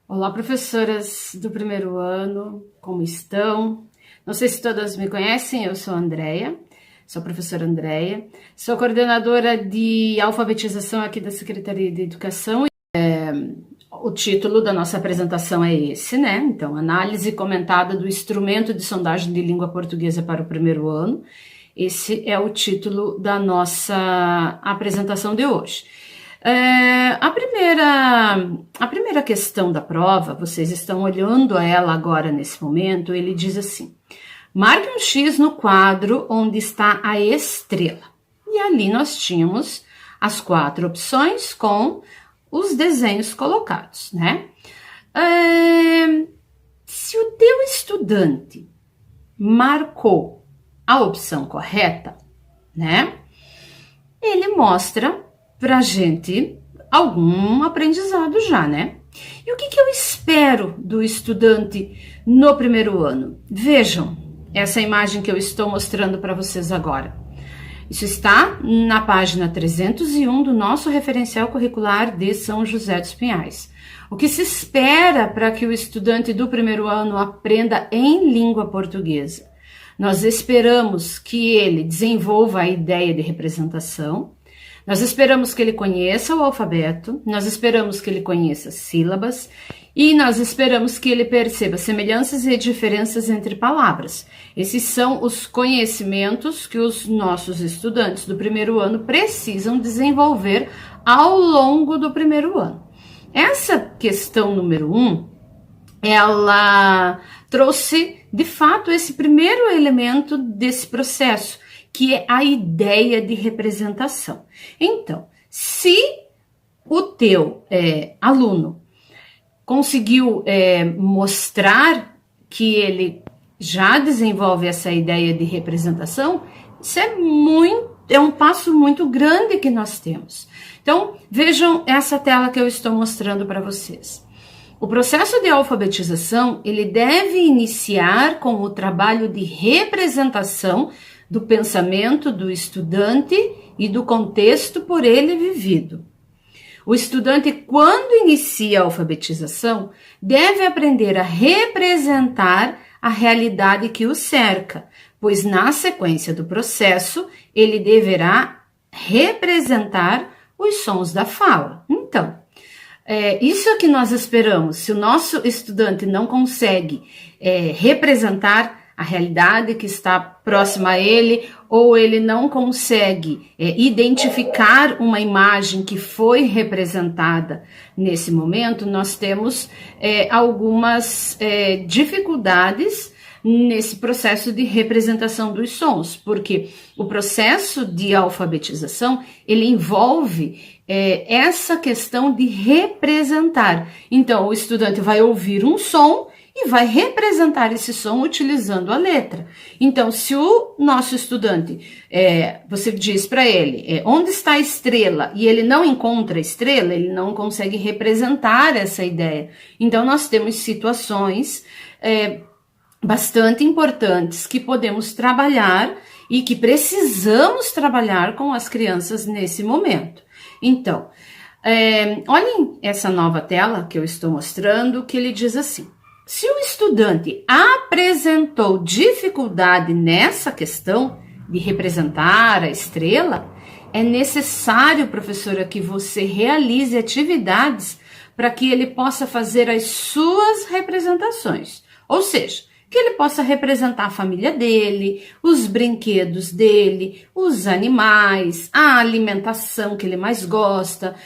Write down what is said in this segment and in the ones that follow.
Olá, professoras do primeiro ano, como estão? Não sei se todas me conhecem, eu sou a Andréia, sou a professora Andréia, sou coordenadora de alfabetização aqui da Secretaria de Educação. O título da nossa apresentação é esse, né? Então, análise comentada do instrumento de sondagem de língua portuguesa para o primeiro ano. Esse é o título da nossa apresentação de hoje. A primeira questão da prova, vocês estão olhando ela agora nesse momento, ele diz assim: marque um X no quadro onde está a estrela. E ali nós tínhamos as 4 opções com os desenhos colocados, né? Se o teu estudante marcou a opção correta, né? Ele mostra pra gente algum aprendizado já, né? E o que eu espero do estudante no primeiro ano? Vejam essa imagem que eu estou mostrando para vocês agora. Isso está na página 301 do nosso referencial curricular de São José dos Pinhais. O que se espera para que o estudante do primeiro ano aprenda em língua portuguesa? Nós esperamos que ele desenvolva a ideia de representação. Nós esperamos que ele conheça o alfabeto, nós esperamos que ele conheça sílabas e nós esperamos que ele perceba semelhanças e diferenças entre palavras. Esses são os conhecimentos que os nossos estudantes do primeiro ano precisam desenvolver ao longo do primeiro ano. Essa questão número 1, ela trouxe, de fato, esse primeiro elemento desse processo, que é a ideia de representação. Então, se o teu aluno conseguiu mostrar que ele já desenvolve essa ideia de representação, isso é um passo muito grande que nós temos. Então, vejam essa tela que eu estou mostrando para vocês. O processo de alfabetização, ele deve iniciar com o trabalho de representação do pensamento do estudante e do contexto por ele vivido. O estudante, quando inicia a alfabetização, deve aprender a representar a realidade que o cerca, pois na sequência do processo, ele deverá representar os sons da fala. Então, isso é que nós esperamos. Se o nosso estudante não consegue representar a realidade que está próxima a ele, ou ele não consegue identificar uma imagem que foi representada nesse momento, nós temos algumas dificuldades nesse processo de representação dos sons, porque o processo de alfabetização, ele envolve essa questão de representar. Então, o estudante vai ouvir um som e vai representar esse som utilizando a letra. Então, se o nosso estudante, você diz para ele, onde está a estrela, e ele não encontra a estrela, ele não consegue representar essa ideia. Então, nós temos situações bastante importantes que podemos trabalhar e que precisamos trabalhar com as crianças nesse momento. Então, olhem essa nova tela que eu estou mostrando, que ele diz assim: se o estudante apresentou dificuldade nessa questão de representar a estrela, é necessário, professora, que você realize atividades para que ele possa fazer as suas representações. Ou seja, que ele possa representar a família dele, os brinquedos dele, os animais, a alimentação que ele mais gosta,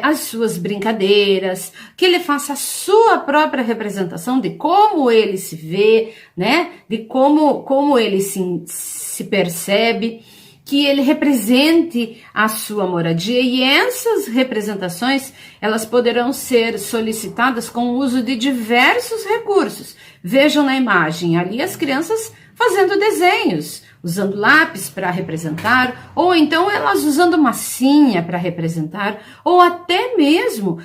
as suas brincadeiras, que ele faça a sua própria representação de como ele se vê, né? De como ele se percebe, que ele represente a sua moradia, e essas representações, elas poderão ser solicitadas com o uso de diversos recursos. Vejam na imagem, ali as crianças fazendo desenhos, usando lápis para representar, ou então elas usando massinha para representar, ou até mesmo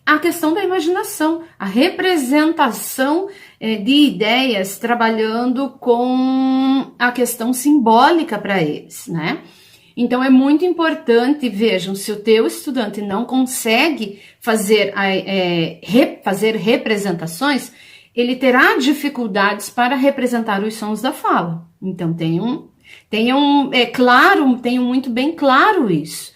a questão da imaginação, a representação de ideias, trabalhando com a questão simbólica para eles, né? Então é muito importante, vejam, se o teu estudante não consegue fazer representações, ele terá dificuldades para representar os sons da fala. Então tenham muito bem claro isso.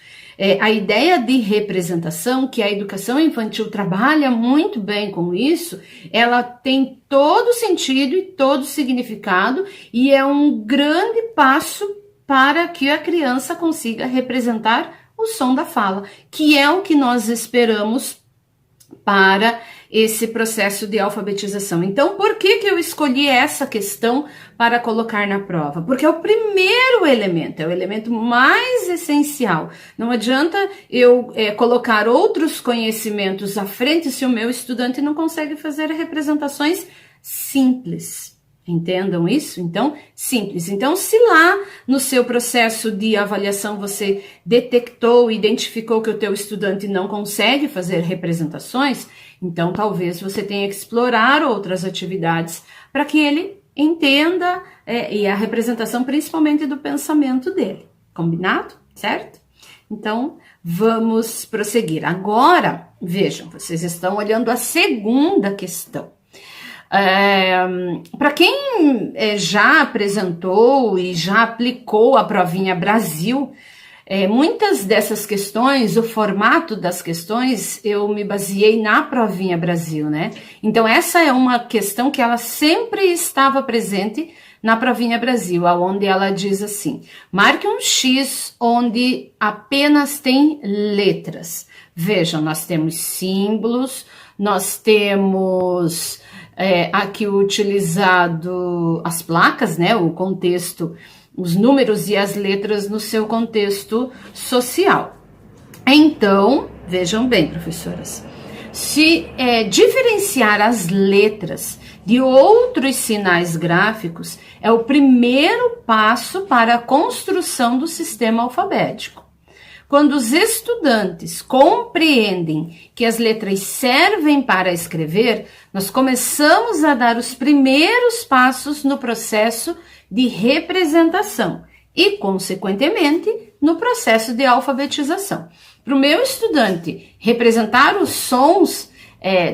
A ideia de representação, que a educação infantil trabalha muito bem com isso, ela tem todo sentido e todo significado e é um grande passo para que a criança consiga representar o som da fala, que é o que nós esperamos para esse processo de alfabetização. Então, por que eu escolhi essa questão para colocar na prova? Porque é o primeiro elemento, é o elemento mais essencial. Não adianta eu colocar outros conhecimentos à frente se o meu estudante não consegue fazer representações simples. Entendam isso? Então, simples. Então, se lá no seu processo de avaliação você detectou, identificou que o teu estudante não consegue fazer representações, então talvez você tenha que explorar outras atividades para que ele entenda e a representação principalmente do pensamento dele. Combinado? Certo? Então, vamos prosseguir. Agora, vejam, vocês estão olhando a segunda questão. Para quem já apresentou e já aplicou a provinha Brasil, muitas dessas questões, o formato das questões, eu me baseei na provinha Brasil, né? Então essa é uma questão que ela sempre estava presente na provinha Brasil, onde ela diz assim: marque um X onde apenas tem letras. Vejam, nós temos símbolos, nós temos aqui utilizado as placas, né, o contexto, os números e as letras no seu contexto social. Então, vejam bem, professoras, se diferenciar as letras de outros sinais gráficos é o primeiro passo para a construção do sistema alfabético. Quando os estudantes compreendem que as letras servem para escrever, nós começamos a dar os primeiros passos no processo de representação e, consequentemente, no processo de alfabetização. Para o meu estudante representar os sons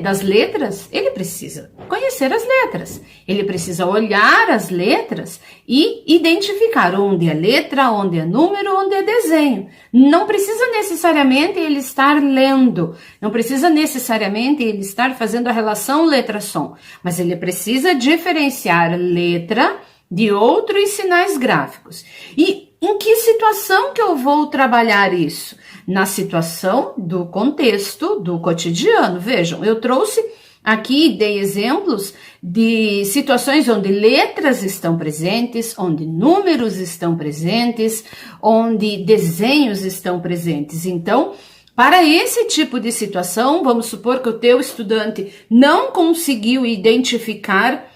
das letras, ele precisa conhecer as letras, ele precisa olhar as letras e identificar onde é letra, onde é número, onde é desenho. Não precisa necessariamente ele estar lendo, não precisa necessariamente ele estar fazendo a relação letra-som, mas ele precisa diferenciar letra de outros sinais gráficos. E em que situação que eu vou trabalhar isso? Na situação do contexto do cotidiano. Vejam, eu trouxe aqui, dei exemplos de situações onde letras estão presentes, onde números estão presentes, onde desenhos estão presentes. Então, para esse tipo de situação, vamos supor que o teu estudante não conseguiu identificar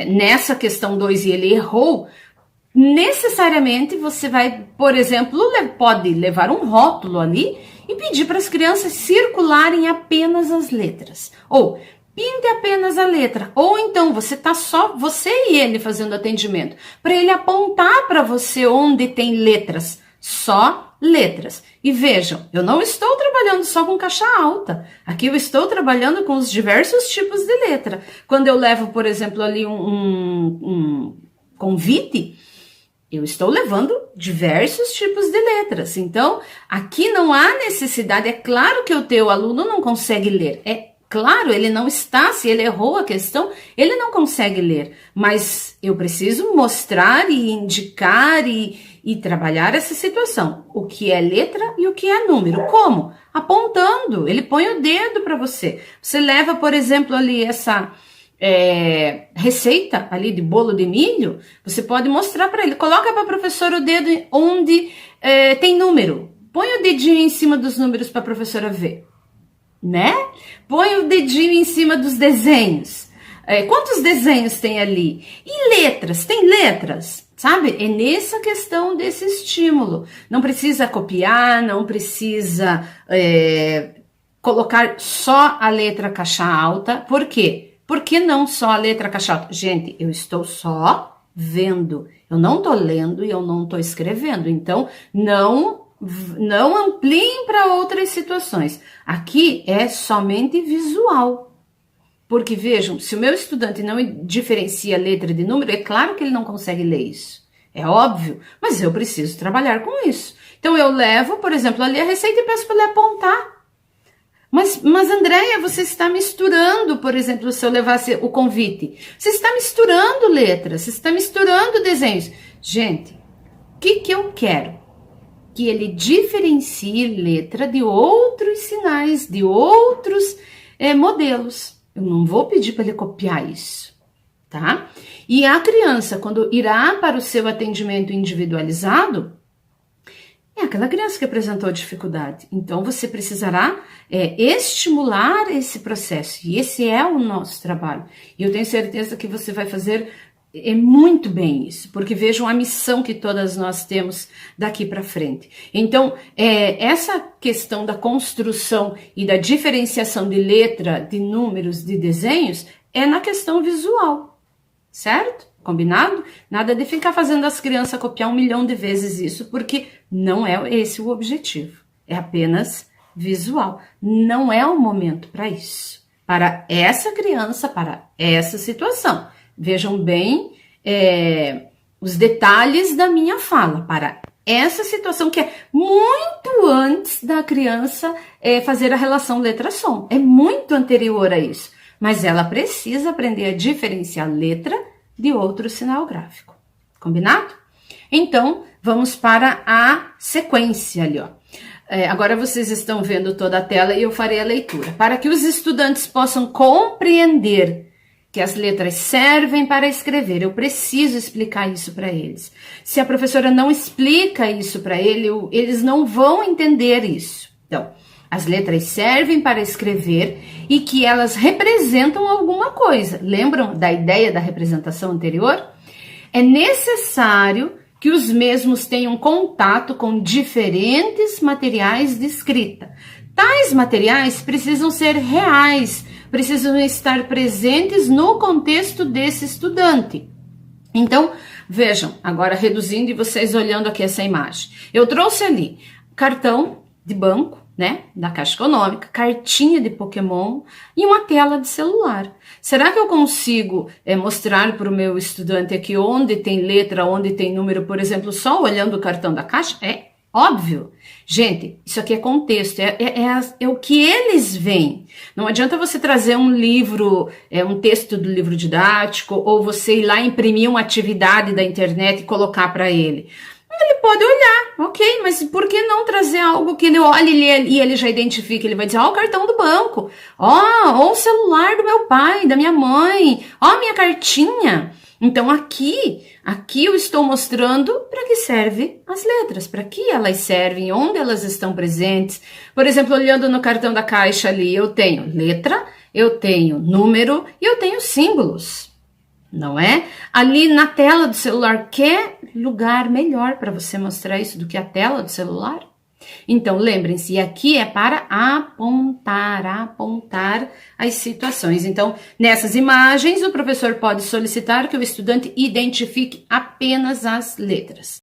nessa questão 2 e ele errou, necessariamente você vai, por exemplo, pode levar um rótulo ali e pedir para as crianças circularem apenas as letras. Ou pinte apenas a letra. Ou então você tá só, você e ele fazendo atendimento, para ele apontar para você onde tem letras. Só letras. E vejam, eu não estou trabalhando só com caixa alta. Aqui eu estou trabalhando com os diversos tipos de letra. Quando eu levo, por exemplo, ali um convite, eu estou levando diversos tipos de letras. Então, aqui não há necessidade. É claro que o teu aluno não consegue ler. É claro, ele não está, se ele errou a questão, ele não consegue ler. Mas eu preciso mostrar e indicar e trabalhar essa situação. O que é letra e o que é número. Como? Apontando. Ele põe o dedo para você. Você leva, por exemplo, ali essa receita ali de bolo de milho, você pode mostrar para ele. Coloca para a professora o dedo onde tem número. Põe o dedinho em cima dos números para a professora ver, né? Põe o dedinho em cima dos desenhos. Quantos desenhos tem ali? E letras? Tem letras? Sabe? É nessa questão desse estímulo. Não precisa copiar, não precisa colocar só a letra caixa alta. Por quê? Por que não só a letra caixa alta? Gente, eu estou só vendo, eu não estou lendo e eu não estou escrevendo. Então, não ampliem para outras situações. Aqui é somente visual. Porque vejam, se o meu estudante não diferencia letra de número, é claro que ele não consegue ler isso. É óbvio, mas eu preciso trabalhar com isso. Então eu levo, por exemplo, ali a receita e peço para ele apontar. Mas Andréia, você está misturando, por exemplo, se eu levasse o convite. Você está misturando letras, você está misturando desenhos. Gente, o que eu quero? Que ele diferencie letra de outros sinais, de outros modelos. Eu não vou pedir para ele copiar isso, tá? E a criança, quando irá para o seu atendimento individualizado, é aquela criança que apresentou dificuldade. Então, você precisará estimular esse processo. E esse é o nosso trabalho. E eu tenho certeza que você vai fazer muito bem isso. Porque vejam a missão que todas nós temos daqui para frente. Então, essa questão da construção e da diferenciação de letra, de números, de desenhos, é na questão visual. Certo? Combinado? Nada de ficar fazendo as crianças copiar 1 milhão de vezes isso, porque não é esse o objetivo. É apenas visual. Não é o momento para isso. Para essa criança, para essa situação. Vejam bem os detalhes da minha fala. Para essa situação que é muito antes da criança fazer a relação letra-som. É muito anterior a isso. Mas ela precisa aprender a diferenciar letra de outro sinal gráfico. Combinado? Então, vamos para a sequência ali, ó. Agora vocês estão vendo toda a tela e eu farei a leitura. Para que os estudantes possam compreender que as letras servem para escrever, eu preciso explicar isso para eles. Se a professora não explica isso para eles não vão entender isso. Então, as letras servem para escrever e que elas representam alguma coisa. Lembram da ideia da representação anterior? É necessário que os mesmos tenham contato com diferentes materiais de escrita. Tais materiais precisam ser reais, precisam estar presentes no contexto desse estudante. Então, vejam, agora reduzindo e vocês olhando aqui essa imagem. Eu trouxe ali cartão de banco, né, da Caixa Econômica, cartinha de Pokémon e uma tela de celular. Será que eu consigo mostrar para o meu estudante aqui onde tem letra, onde tem número, por exemplo, só olhando o cartão da Caixa? É óbvio. Gente, isso aqui é contexto, é o que eles veem. Não adianta você trazer um livro, um texto do livro didático, ou você ir lá imprimir uma atividade da internet e colocar para ele. Ele pode olhar, ok, mas por que não trazer algo que ele olhe e ele já identifique? Ele vai dizer, o cartão do banco, o celular do meu pai, da minha mãe, minha cartinha. Então aqui eu estou mostrando para que servem as letras, para que elas servem, onde elas estão presentes. Por exemplo, olhando no cartão da Caixa ali, eu tenho letra, eu tenho número e eu tenho símbolos. Não é? Ali na tela do celular, quer lugar melhor para você mostrar isso do que a tela do celular? Então, lembrem-se, aqui é para apontar as situações. Então, nessas imagens, o professor pode solicitar que o estudante identifique apenas as letras.